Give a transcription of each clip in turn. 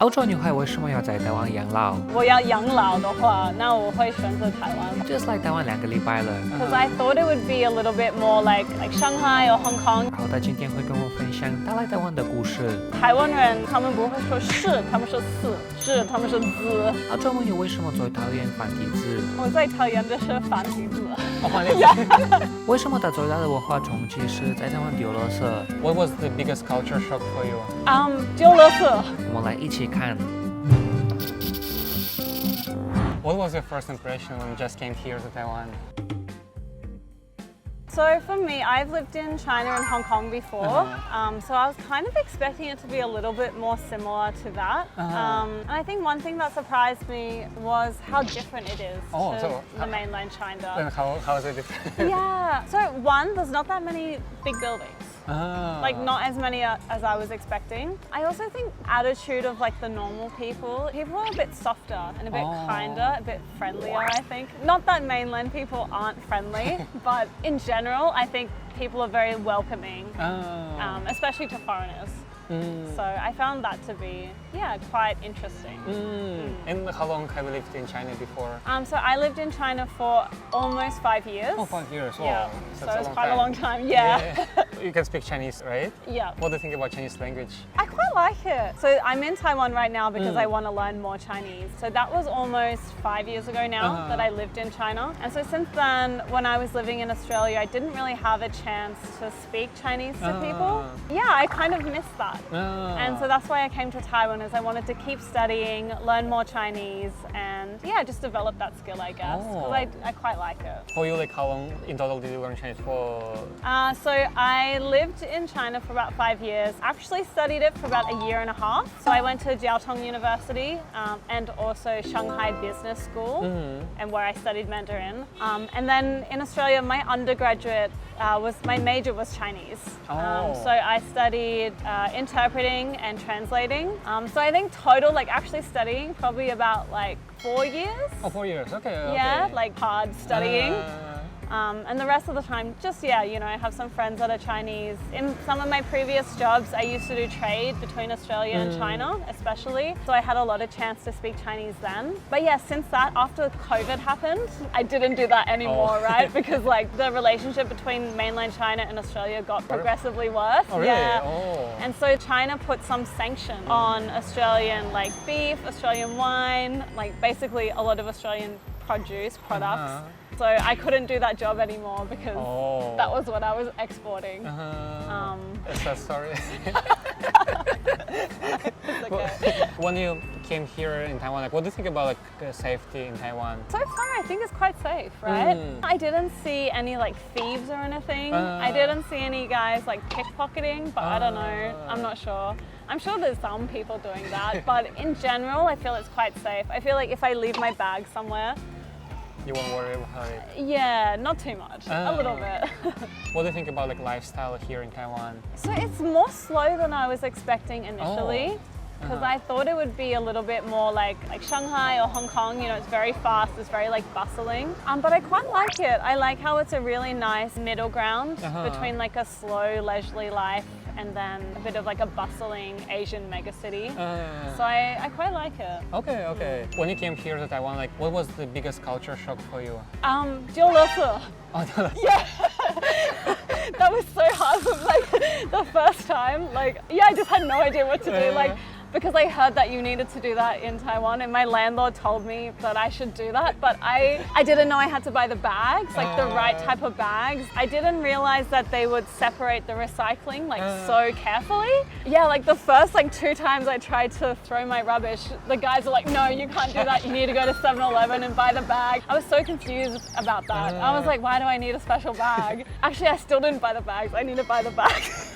澳洲女孩为什么要在台湾养老？我要养老的话，那我会选择台湾。Jess来台湾2个礼拜了。Because I thought it would be a little bit more like Shanghai or Hong Kong. 然后她今天会跟我分享她来台湾的故事。台湾人他们不会说是，他们说是他们说字。澳洲朋友为什么最讨厌繁体字？我最讨厌的是繁体字。繁体字。为什么她最大的文化冲击是在台湾丢垃圾 What was the biggest culture shock for you? 丢垃圾。我们来一起看。What was your first impression when you just came here to Taiwan? So for me, I've lived in China and Hong Kong before, so I was kind of expecting it to be a little bit more similar to that. And I think one thing that surprised me was how different it is to the mainland China. And how is it different? Yeah, so one, there's not that many big buildings. Like not as many as I was expecting. I also think attitude of like the normal people are a bit softer and a bit kinder, a bit friendlier, I think. Not that mainland people aren't friendly, but in general, I think people are very welcoming, especially to foreigners. So I found that to be, quite interesting. And how long have you lived in China before? So I lived in China for almost 5 years. Oh, 5 years. Yeah, so it's quite a long time. Yeah. You can speak Chinese, right? Yeah. What do you think about Chinese language? I quite like it. So I'm in Taiwan right now because I want to learn more Chinese. So that was almost 5 years ago now that I lived in China. And so since then, when I was living in Australia, I didn't really have a chance to speak Chinese to people. Yeah, I kind of missed that. And so that's why I came to Taiwan, is I wanted to keep studying, learn more Chinese, and just develop that skill, I guess, because I quite like it. For you, like how long in total did you learn Chinese for? So I lived in China for about 5 years. Actually studied it for about a year and a half. So I went to Jiaotong University and also Shanghai Business School, and where I studied Mandarin. And then in Australia, my undergraduate my major was Chinese. So I studied interpreting and translating. So I think total, like actually studying, probably about like 4 years. Oh, 4 years. Okay. Yeah, like hard studying. And the rest of the time, just, I have some friends that are Chinese. In some of my previous jobs, I used to do trade between Australia and China, especially. So I had a lot of chance to speak Chinese then. But since that, after COVID happened, I didn't do that anymore, right? Because like the relationship between mainland China and Australia got progressively worse. Oh, really? Yeah. And so China put some sanction on Australian like beef, Australian wine, like basically a lot of Australian produce products. So I couldn't do that job anymore because that was what I was exporting. It's a story. It's okay. When you came here in Taiwan, like, what do you think about like safety in Taiwan? So far, I think it's quite safe, right? I didn't see any like thieves or anything. I didn't see any guys like pickpocketing, but I don't know. I'm not sure. I'm sure there's some people doing that, but in general, I feel it's quite safe. I feel like if I leave my bag somewhere, you won't worry about it? Yeah, not too much. A little bit. What do you think about like lifestyle here in Taiwan? So it's more slow than I was expecting initially. Because I thought it would be a little bit more like Shanghai or Hong Kong, it's very fast, it's very like bustling. But I quite like it. I like how it's a really nice middle ground between like a slow, leisurely life and then a bit of like a bustling Asian megacity. So I quite like it. Okay. When you came here to Taiwan, like what was the biggest culture shock for you? 丢垃圾. Yeah. That was so hard. Like the first time, I just had no idea what to do. Because I heard that you needed to do that in Taiwan, and my landlord told me that I should do that, but I didn't know I had to buy the bags, like the right type of bags. I didn't realize that they would separate the recycling so carefully. Yeah, like the first 2 times I tried to throw my rubbish, the guys were like, no, you can't do that. You need to go to 7-Eleven and buy the bag. I was so confused about that. I was like, why do I need a special bag? Actually, I still didn't buy the bags. I need to buy the bags.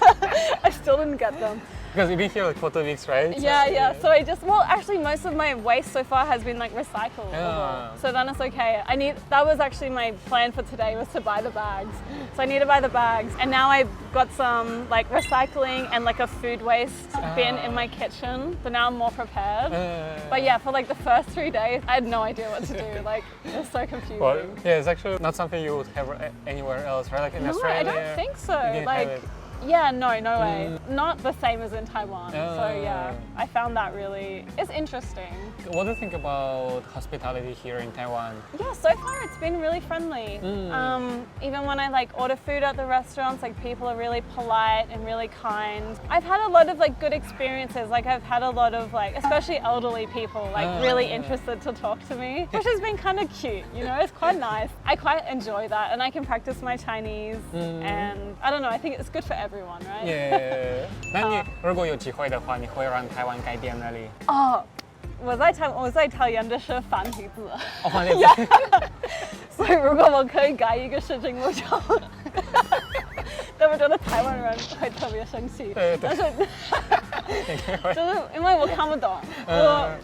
I still didn't get them. Because you've been here for 2 weeks, right? Yeah. So actually most of my waste so far has been recycled. So then it's okay. That was actually my plan for today, was to buy the bags. So I need to buy the bags. And now I've got some recycling and a food waste bin in my kitchen. So now I'm more prepared. But for the first 3 days, I had no idea what to do. It was so confusing. Well, it's actually not something you would have anywhere else, right? Like in Australia. I don't think so. Yeah, no way. Not the same as in Taiwan. So yeah, I found that it's interesting. What do you think about hospitality here in Taiwan? Yeah, so far it's been really friendly. Even when I like order food at the restaurants, like people are really polite and really kind. I've had a lot of like good experiences. Like I've had a lot of like, especially elderly people, like really interested to talk to me, which has been kind of cute. You know, it's quite nice. I quite enjoy that, and I can practice my Chinese. And I don't know, I think it's good for everyone, right? Yeah. 那你如果有机会的话，你会让台湾改变哪里？我在讨厌的是繁体字。繁体字。所以如果我可以改一个事情，我就，但我觉得台湾人会特别生气。对。但是，就是因为我看不懂。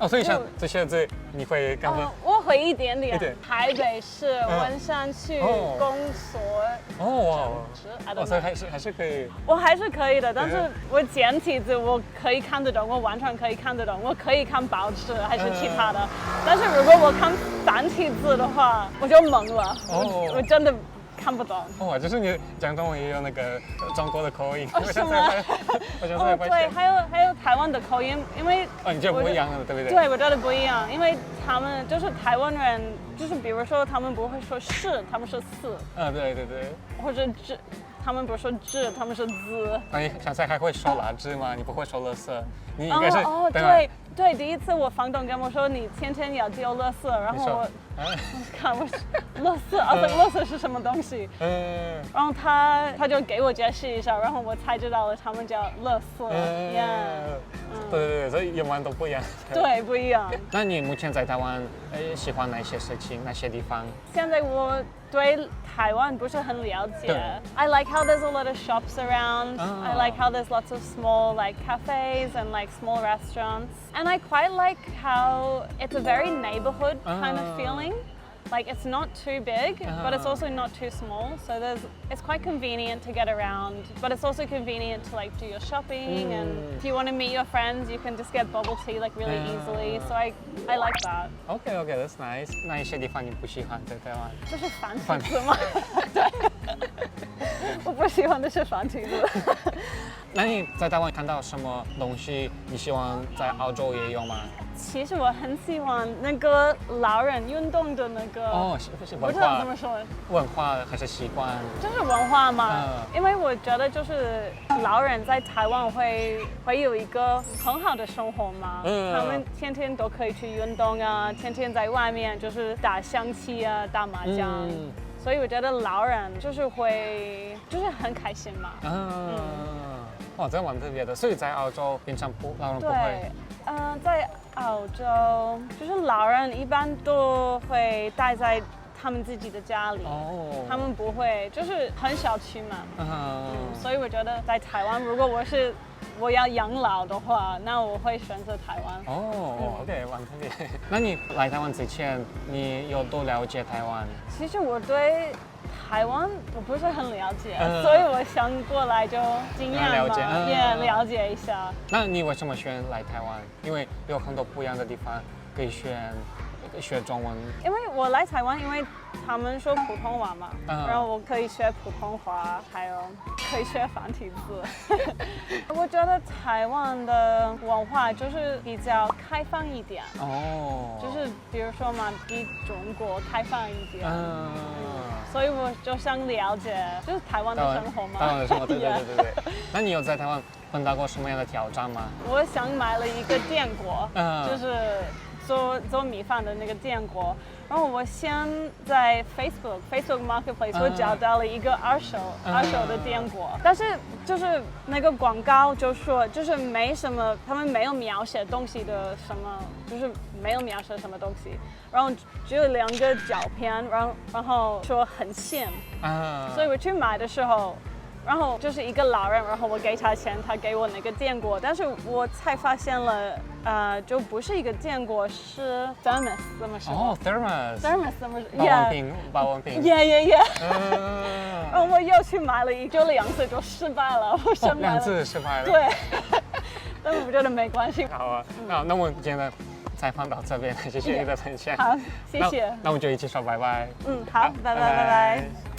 所以像这些字你会看不懂？我会一点点。台北市文山区公所所以还是可以。我还是可以的，但是我简体字我可以看得懂，我完全可以看得懂，我可以看报纸还是其他的。但是如果我看繁体字的话，我就懵了。我真的看不懂。就是你讲中文也有那个中国的口音。是吗？对，还有台湾的口音，因为你觉得不一样的，对不对？对，我觉得不一样，因为他们就是台湾人，就是比如说他们不会说是，他们是四。对。或者只，他们不说字，他们说滋。那你现在还会说垃圾吗？你不会说垃圾？你应该是对，第一次我房东跟我说你天天要丢垃圾，然后我看我垃圾，垃圾是什么东西？然后他就给我解释一下，然后我才知道了他们叫垃圾。对，所以有蛮多不一样。对，不一样。那你目前在台湾喜欢哪些事情？哪些地方？现在我对台湾不是很了解。I like how there's a lot of shops around. I like how there's lots of small like cafes and like small restaurants. And I quite like how it's a very neighborhood kind of feeling. Like it's not too big, but it's also not too small. So it's quite convenient to get around, but it's also convenient to like do your shopping. And if you want to meet your friends, you can just get bubble tea like really easily. So I like that. Okay, that's nice. 那一些地方你不喜欢在台湾？就是繁体字吗？对，我不喜欢的是繁体字。那你在台湾看到什么东西你希望在澳洲也有吗？其实我很喜欢那个老人运动的那个是文化。我知道怎么说。文化还是习惯？就是文化嘛。因为我觉得就是老人在台湾会有一个很好的生活嘛。他们天天都可以去运动啊，天天在外面就是打象棋啊，打麻将。所以我觉得老人就是很开心嘛。这蛮特别的。所以在澳洲平常老人不会。对，在澳洲就是老人一般都会待在他们自己的家里，他们不会就是很小区嘛。所以我觉得在台湾，如果我要养老的话，那我会选择台湾。OK， 蛮特别。那你来台湾之前，你有多了解台湾？其实我对台湾我不是很了解，所以我想过来就经验嘛，也了解一下。那你为什么选来台湾？因为有很多不一样的地方可以学中文。因为我来台湾，因为他们说普通话嘛，然后我可以学普通话，还有可以学繁体字。我觉得台湾的文化就是比较开放一点，就是比如说嘛，比中国开放一点。所以我就想了解，就是台湾的生活嘛。台湾的生活，对。那你有在台湾碰到过什么样的挑战吗？我想买了一个电锅，就是做米饭的那个电锅。然后我先在 Facebook Marketplace 我找到了一个二手的电锅，但是就是那个广告就说就是没什么，他们没有描写东西的什么，就是没有描写什么东西，然后只有2个照片，然后说很新，所以我去买的时候。然后就是一个老人，然后我给他钱，他给我那个电锅，但是我才发现了，就不是一个电锅，是 thermos 怎么说？thermos 怎么说？保温瓶。Yeah。然后我又去买了就2次就失败了，我想买了2次失败了。对，但我觉得没关系。好啊，那我们今天的采访到这边，谢谢你的分享。好，谢谢。那我们就一起说拜拜。好，拜拜。